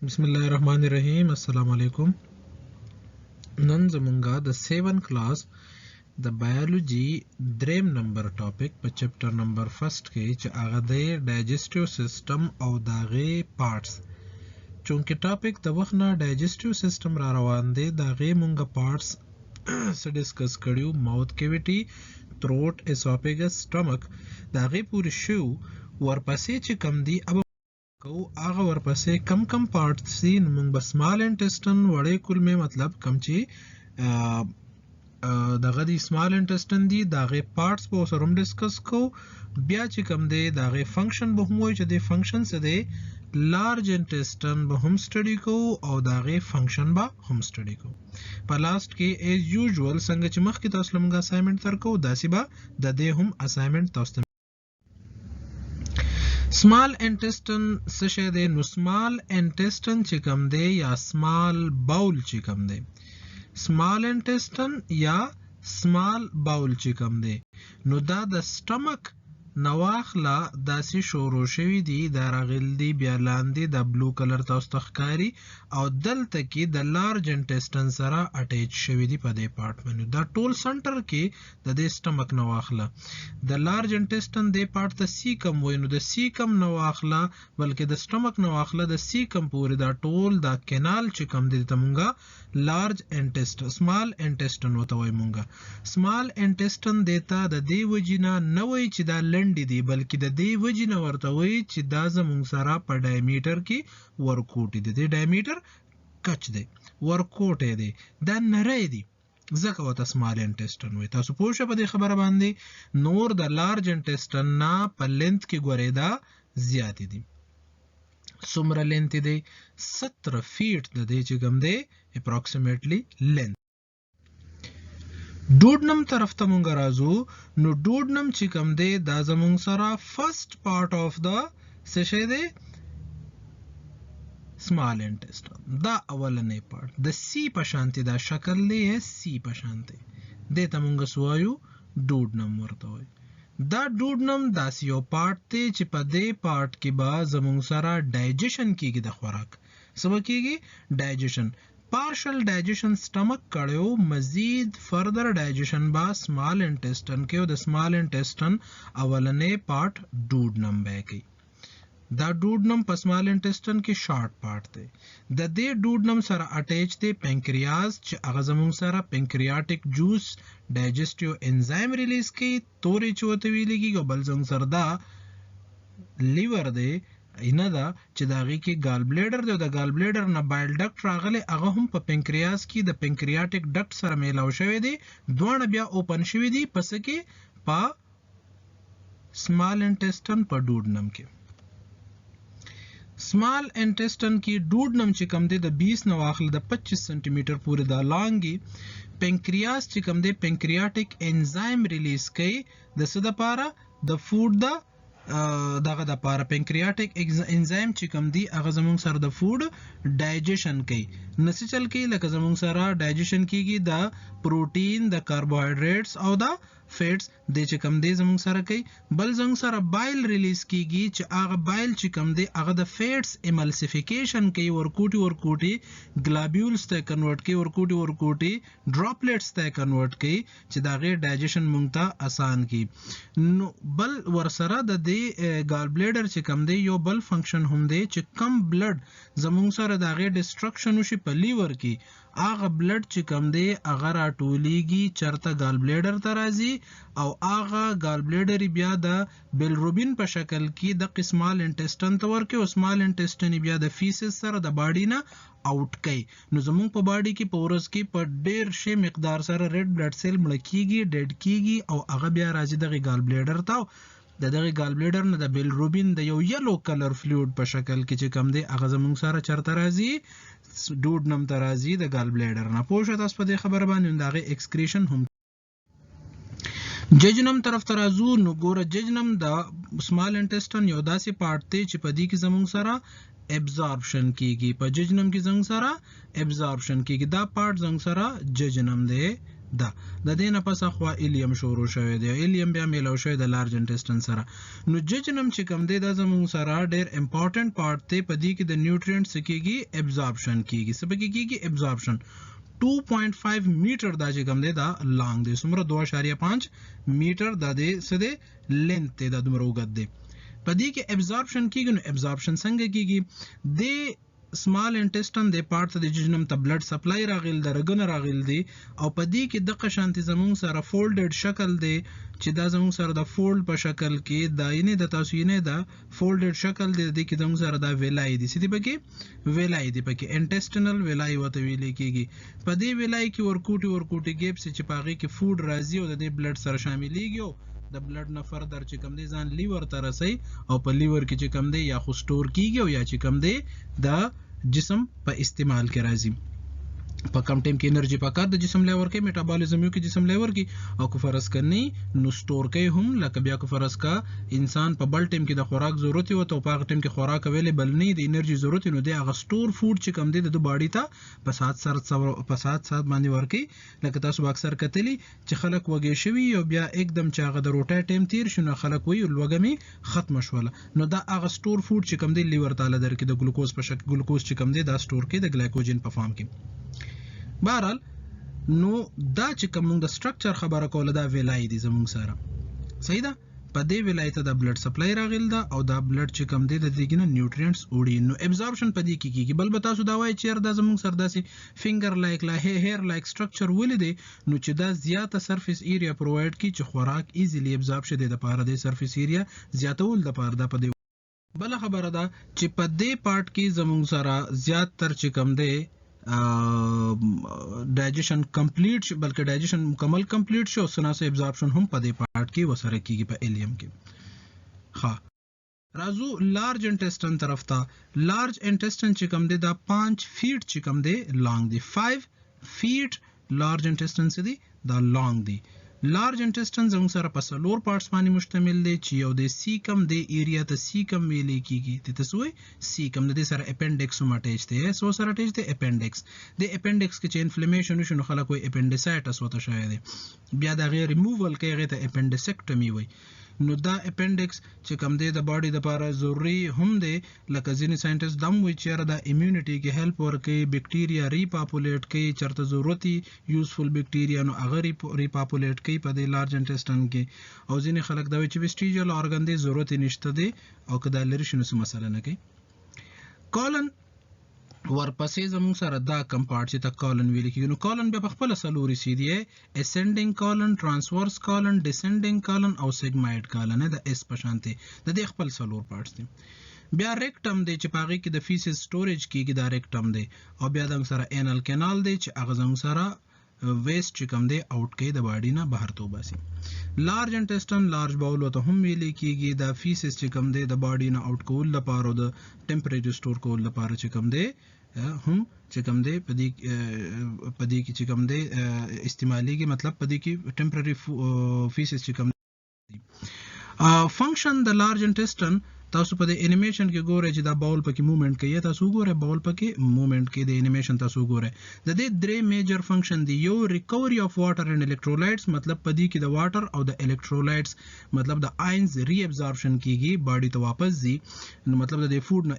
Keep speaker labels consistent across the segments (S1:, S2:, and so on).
S1: बिस्मिल्लाहिर्रहमानिर्रहीम अस्सलाम वालेकुम। नन ज़मूंगा द 7 क्लास द बायोलॉजी द्रेम नंबर टॉपिक पे चैप्टर नंबर फर्स्ट के च आगा दे डाइजेस्टिव सिस्टम और दागे पार्ट्स। चूंकि टॉपिक द वक्त ना डाइजेस्टिव सिस्टम रा रवान दे दागे मुंगा पार्ट्स से डिस्कस करियो mouth cavity throat oesophagus stomach दागे पूरी शो ورپسې چې کم دی अब को आगा ورپسې कम कम पार्ट्स सी موږ به سمال انټسټن وړې کولمې مطلب کم چې دغه دی سمال انټسټن دی دغه پارټس په سره هم ډیسکس کو بیا چې کم دی دغه فنکشن به هم وي چې د فنکشن څه دی لارج انټسټن به هم سټډي کو او دغه فنکشن به هم سټډي کو په لاست کې ایز یوزوال څنګه چې مخکې تاسو لمغه اسایمنت ترکو داسې به د دې هم اسایمنت تاسو small intestine څه شی دی نو small intestine چې کوم دی یا small bowel چې کوم دی small intestine یا small bowel چې کوم دی نو دا د سټمک نواخلا داسې شروع شوی دی دا راغل دی بیا لاندې د بلو کلر تاسو تخکاری او دلته کې د لارج انټسټن سره اٹیچ شوی دی په دې پارت باندې دا ټول سنټر کې د دې سټمک نواخلا د لارج انټسټن دې پارت ته سیکم وای نو د سیکم نواخلا بلکې د سټمک نواخلا د سیکم پورې دا ټول دا کینال چې کوم دی ته مونږه لارج انټسټن سمال انټسټن وته وای مونږه سمال انټسټن دیتا د دې وجینا نه وای چې دا دی بلکې د دې وجنه ورته وي چې دا زموږ سره په ډایمیټر کې ورکوټي دی د ډایمیټر کچ دی ورکوټي دی دا نری دی ځکه وته سمال انټسټن وي تاسو پوه شئ په دې خبره باندې نور د لارج انټسټن نه په لینث کې ګورې دا زیات دي څومره لینث دی 17 فیټ د دې چې کوم دی اپروکسیمیټلی لینث ډوډنم طرف ته مونږ راځو نو ډوډنم چې کوم دی دا زمونږ سره فرست پارت اف د څه شی دی سمال انټسټن دا اولنې پارت د سی په شانتي دا شکل دی سی په شانتي د ته مونږ سوایو ډوډنم ورته وای دا ډوډنم داسې یو پارت دی چې په دې پارت کې به زمونږ سره ډایجیشن کیږي د خوراک سبا کیږي ډایجیشن partial digestion stomach کړو مزید further digestion با small intestine کې او د small intestine اولنې پارت ډوډنم به کوي دا ډوډنم په small intestine کې شارټ پارت دی د دې ډوډنم سره اٹیچ دی پنکریاس چې هغه زموږ سره پنکریاټک جوس ډایجسټیو انزایم ریلیز کوي تورې چوته ویلېږي او بل زموږ سره دا لیور دی اینه دا چې داغه کې ګال بلیډر دی د ګال بلیډر نه بایل ډکټ راغلی هغه هم په پنکریاس کې د پنکریاټک ډکټ سره میلاو شوی دی دوه بیا اوپن شوی دی پس کې په سمال انټسټن په ډوډنم کې سمال انټسټن کې ډوډنم چې کم دی د 20 نو واخل د 25 سنټي میټر پورې دا لانګي پنکریاس چې کم دی پنکریاټک انزایم ریلیز کوي د څه د پاره د فود د دغه د پاره پنکریاټک انزایم چې کوم دی هغه زموږ سره د فود ډایجیشن کوي نسی چل کې لکه زموږ سره ډایجیشن کیږي د پروتین د کاربوهایډریټس او د فیټس د چې کوم دی زموږ سره کوي بل زموږ سره بایل ریلیز کیږي چې هغه بایل چې کوم دی هغه د فیټس ایملسیفیکیشن کوي ورکوټي ګلابیولز ته کنورټ کوي ورکوټي ډراپلیټس ته کنورټ کوي چې دا غیر ډایجیشن مونږ ته آسان کی نو بل ورسره د دې ګال بلیډر چې کوم دی یو بل فنکشن هم دی چې کم بلډ زموږ سره دا غیر ډسټرکشن وشي په لیور کې هغه بلډ چې کم دی هغه راټولیږي چرته ګال بلیډر ته راځي او هغه ګال بلیډر بیا د بیلروبین په شکل کې د قسمال انټسټن ته ورکوي او سمال انټسټن بیا د فیسس سره د باډي نه آوټ کوي نو زموږ په باډي کې په ورځ کې په ډیر شي مقدار سره ریډ بلډ سیل مړ کیږي ډیډ کیږي او هغه بیا راځي د ګال بلیډر ته دغه ګال بلیډر نه د بیلروبین د یو یلو کلر فلوید په شکل کې چې کم دی هغه زموږ سره چرته راځي ډوډنم ته راځي د ګال بلیډر نه پوه شئ تاسو په دې خبره باندې دغه ایکسکریشن هم ججنم طرف ته راځو نو ګوره ججنم د سمال انټسټن یو داسې پارت دی چې په دې کې زموږ سره ابزاربشن کیږي په ججنم کې زموږ سره ابزاربشن کیږي دا پارت زموږ سره ججنم دی دا د دې نه پس خوا ایلیم شروع شوی دی ایلیم بیا میلاو شوی د لارج انټسټن سره نو ججنم چې کوم دی دا زموږ سره ډېر امپورټنٹ پارت دی په دې کې د نیوټرینټس کېږي ابزاربشن کېږي څه پکې کېږي ابزاربشن 2.5 میټر دا چې کوم دی دا لانګ دی څومره 2.5 میټر دا دی څه دی لینث دی دا دومره اوږد دی په دې کې ابزاربشن کېږي نو ابزاربشن څنګه کېږي د سمال انټسټن د پارت د ججنم ته بلډ سپلای راغل د رګونه راغل دي او په دې کې د قشانتي زمون سره فولډډ شکل دی چې دا زمون سره د فولډ په شکل کې دا ینه د تاسو ینه دا فولډډ شکل دی د کې زمون سره دا ویلای دي سړي پکې ویلای دي پکې انټسټینل ویلای وته ویل کېږي په دې ویلای کې ورکوټي ګیپ چې پاغي کې فود راځي او د بلډ سره شاملېږي د بلډ نه فردر چې کم دی ځان لیور ته رسي او په لیور کې چې کم دی یا خو سٹور کیږي او یا چې کم دی د جسم په استعمال کې راځي په کم ټیم کې انرژي پکار د جسم لیور کې میټابولیزم یو کې جسم لیور کې او کو فرض کرنی نو سٹور کوي هم لکه بیا کو فرض کا انسان په بل ټیم کې د خوراک ضرورت وي او په هغه ټیم کې خوراک اویلیبل نه دی انرژي ضرورت نو دی هغه سٹور فود چې کم دی د باډي ته په سات باندې ورکی لکه تاسو اکثر کتلی چې خلک وګي شوی او بیا एकदम چې هغه د روټای ټیم تیر شنو خلک وی لوګمي ختم شوله نو دا هغه سٹور فود چې کم دی لیور تعالی درکې د ګلوکوز په شکل ګلوکوز چې کم دی دا سٹور کې د ګلایکوجن په فارم کې بهرحال نو دا چې کوم د سټرکچر خبره کوله دا ویلای دي زموږ سره صحیح ده په دې ویلای ته د بلډ سپلای راغل دا او دا بلډ چې کوم دی د دې نه نیوټرینټس وړي نو ابزاربشن په دې کې کیږي بل به تاسو دا وایي چې دا زموږ سره داسې فینګر لایک لا هیر لایک سټرکچر ولې دی نو چې دا زیاته سرفیس ایریا پرووایډ کی چې خوراک ایزیلی ابزارب شه د لپاره د سرفیس ایریا زیاتول د لپاره د په دې بل خبره ده چې په دې پارت کې زموږ سره زیات تر چې کوم دی ډایجیشن کمپلیټ شي بلکې ډایجیشن مکمل کمپلیټ شي او سناسه ابزاربشن هم په دې پارت کې وسره کیږي په ایلیم کې ها رازو لارج انټسټن طرف ته لارج انټسټن چې کوم دی دا 5 فیټ چې کوم دی لانګ دی 5 فیټ لارج انټسټن چې دی دا لانګ دی لارج انټسټن زموږ سره په سلور پارټس باندې مشتمل دی چې یو د سیکم د ایریا ته سیکم ویل کیږي ته تاسو سیکم د دې سره اپنډکس هم اٹیچ دی سو سره اٹیچ دی اپنډکس د اپنډکس کې چې انفلیمیشن وشو نو خلک وي اپنډیسایټس وته شوی دی بیا د غیر ریموول کې هغه ته اپنډیسیکټمی وي نو دا اپنډکس چې کوم دی د باډي د لپاره ضروری هم دی لکه ځینې ساينټیست دم وی چې د ایمیونټي کې هیلپ ورکوي بکټیریا ریپاپولیټ کوي چرته ضرورتي یوزفل بکټیریا نو هغه ریپاپولیټ کوي په دې لارج انټسټن کې او ځینې خلک دا وی چې ویسټیجل اورګان دی ضرورت نشته دی او کدا لري شنو څه مسله نه کوي کولن ورپسې زموږ سره دا کم پارت چې تا کولن ویل کېږي نو کولن بیا په خپل سلوري سي دی اسندنګ کولن ترانسورس کولن ډیسندنګ کولن او سیګماید کولن د اس په شانتي د دې خپل سلور پارتس دي بیا ریکټم دی چې پاغي کې د فیسز سټوریج کېږي دا ریکټم دی او بیا د سره انال کینال دی چې هغه زموږ سره ویست چې کوم دی اوټ کې د باډي نه بهر تو باسي لارج انټسټن لارج باول ته هم ویل کېږي دا فیسز چې کوم دی د باډي نه اوټ کول لپاره د ټمپریچر سٹور کول لپاره چې کوم دی هم چې کوم دی په دې کې چې کوم دی استعماليږي مطلب په دې کې ټمپرری فیسز چې کوم فنکشن د لارج انټسټن تاسو په د انیمیشن کې ګورئ چې دا باول پکې موومېنټ کوي تاسو ګورئ باول پکې موومېنټ کې د انیمیشن تاسو ګورئ د دې درې میجر فنکشن دی یو ریکوري اف واټر اینڈ الکترولایټس مطلب په دې کې د واټر او د الکترولایټس مطلب د آینز ری ابزاربشن کیږي باډي ته واپس ځي نو مطلب د فود نه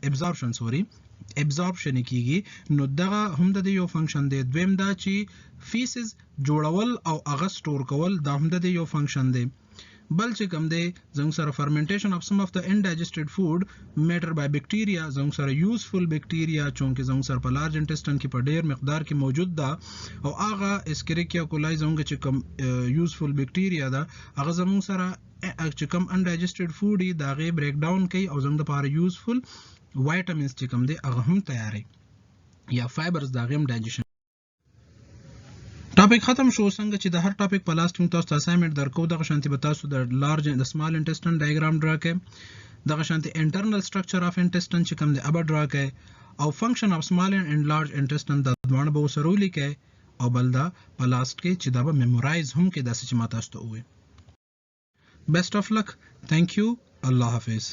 S1: ابزاربشن کیږي نو دغه هم د یو فنکشن دی دویم دا چې فیسز جوړول او هغه سٹور کول دا هم د یو فنکشن دی بل چې کوم دی زموږ سره فرمنټیشن اف سم اف د انډایجسټډ فود میټر بای بکټیریا زموږ سره یوزفل بکټیریا چونکه زموږ سره په لارج انټسټن کې په ډیر مقدار کې موجود ده او هغه اسکریکیا کولای زموږ چې کوم یوزفل بکټیریا ده هغه زموږ سره چې کوم انډایجسټډ فود دی دا غي بریک ډاون کوي او زموږ لپاره یوزفل وایټامینز چې کوم دی هغه هم تیاري یا فایبرز دا غیم ډایجیشن ټاپک ختم شو څنګه چې د هر ټاپک په لاست کې تاسو اسایمنټ درکو دغه شانتي به تاسو د لارج د سمال انټسټن ډایګرام ډرا کړئ دغه شانتي انټرنل سټرکچر اف انټسټن چې کوم دی اب ډرا کړئ او فنکشن اف سمال اند لارج انټسټن د دوه به وسره ولیکئ او بل دا په لاست کې چې دا به میمورایز هم کې داسې چې ما تاسو ته وې بیسټ اف لک ثانک یو الله حافظ